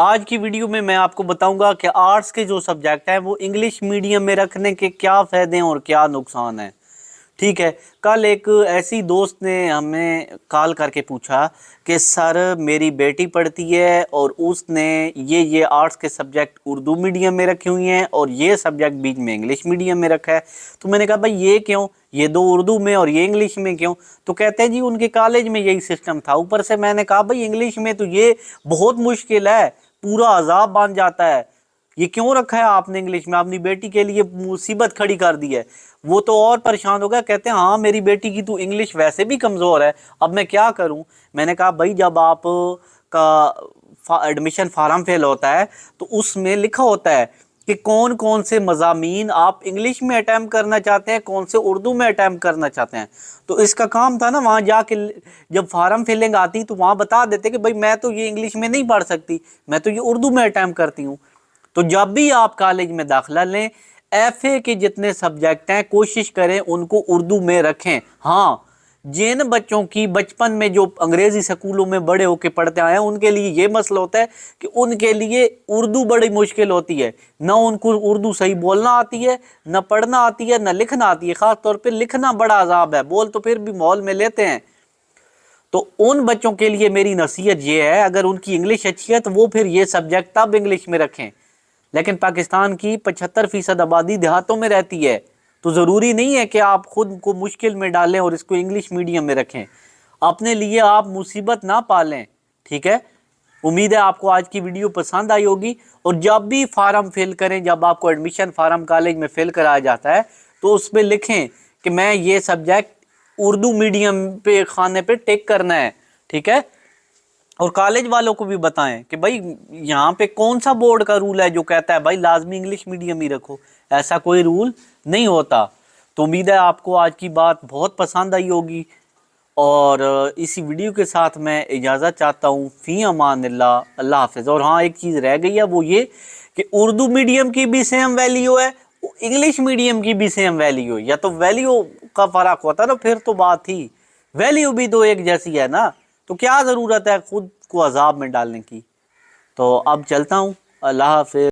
आज की वीडियो में मैं आपको बताऊंगा कि आर्ट्स के जो सब्जेक्ट हैं वो इंग्लिश मीडियम में रखने के क्या फ़ायदे हैं और क्या नुकसान हैं। ठीक है, कल एक ऐसी दोस्त ने हमें कॉल करके पूछा कि सर मेरी बेटी पढ़ती है और उसने ये आर्ट्स के सब्जेक्ट उर्दू मीडियम में रखे हुए हैं और ये सब्जेक्ट बीच में इंग्लिश मीडियम में रखा है। तो मैंने कहा भाई ये क्यों, ये दो उर्दू में और ये इंग्लिश में क्यों? तो कहते हैं जी उनके कॉलेज में यही सिस्टम था। ऊपर से मैंने कहा भाई इंग्लिश में तो ये बहुत मुश्किल है, पूरा अजाब बन जाता है, ये क्यों रखा है आपने इंग्लिश में? अपनी बेटी के लिए मुसीबत खड़ी कर दी है। वो तो और परेशान हो गया, कहते हैं हाँ मेरी बेटी की तो इंग्लिश वैसे भी कमज़ोर है, अब मैं क्या करूं? मैंने कहा भाई जब आप का एडमिशन फार्म फिल होता है तो उसमें लिखा होता है कि कौन कौन से मज़ामीन आप इंग्लिश में अटैम्प्ट करना चाहते हैं, कौन से उर्दू में अटैम्प्ट करना चाहते हैं। तो इसका काम था ना वहाँ जाके जब फार्म फिलिंग आती तो वहाँ बता देते कि भाई मैं तो ये इंग्लिश में नहीं पढ़ सकती, मैं तो ये उर्दू में अटैम्प्ट करती हूँ। तो जब भी आप कॉलेज में दाखिला लें, एफए के जितने सब्जेक्ट हैं कोशिश करें उनको उर्दू में रखें। हाँ, जिन बच्चों की बचपन में जो अंग्रेजी स्कूलों में बड़े होके पढ़ते आए हैं उनके लिए ये मसला होता है कि उनके लिए उर्दू बड़ी मुश्किल होती है, ना उनको उर्दू सही बोलना आती है, ना पढ़ना आती है, ना लिखना आती है। खास तौर पे लिखना बड़ा अजाब है, बोल तो फिर भी माहौल में लेते हैं। तो उन बच्चों के लिए मेरी नसीहत ये है, अगर उनकी इंग्लिश अच्छी है तो वो फिर ये सब्जेक्ट तब इंग्लिश में रखें। लेकिन पाकिस्तान की 75% आबादी देहातों में रहती है, तो ज़रूरी नहीं है कि आप खुद को मुश्किल में डालें और इसको इंग्लिश मीडियम में रखें। अपने लिए आप मुसीबत ना पालें। ठीक है, उम्मीद है आपको आज की वीडियो पसंद आई होगी। और जब भी फार्म फिल करें, जब आपको एडमिशन फार्म कॉलेज में फिल कराया जाता है तो उसमें लिखें कि मैं ये सब्जेक्ट उर्दू मीडियम पे खाने पे टिक करना है। ठीक है, और कॉलेज वालों को भी बताएं कि भाई यहाँ पे कौन सा बोर्ड का रूल है जो कहता है भाई लाजमी इंग्लिश मीडियम ही रखो। ऐसा कोई रूल नहीं होता। तो उम्मीद है आपको आज की बात बहुत पसंद आई होगी और इसी वीडियो के साथ मैं इजाज़त चाहता हूँ। फ़ी अमानिल्लाह, अल्लाह हाफ़िज़। और हाँ, एक चीज़ रह गई है, वो ये कि उर्दू मीडियम की भी सेम वैल्यू है, इंग्लिश मीडियम की भी सेम वैल्यू है। या तो वैल्यू का फ़र्क होता ना फिर तो बात थी, वैल्यू भी तो एक जैसी है ना, तो क्या ज़रूरत है खुद को अजाब में डालने की। तो अब चलता हूँ, अल्लाह हाफ़िज़।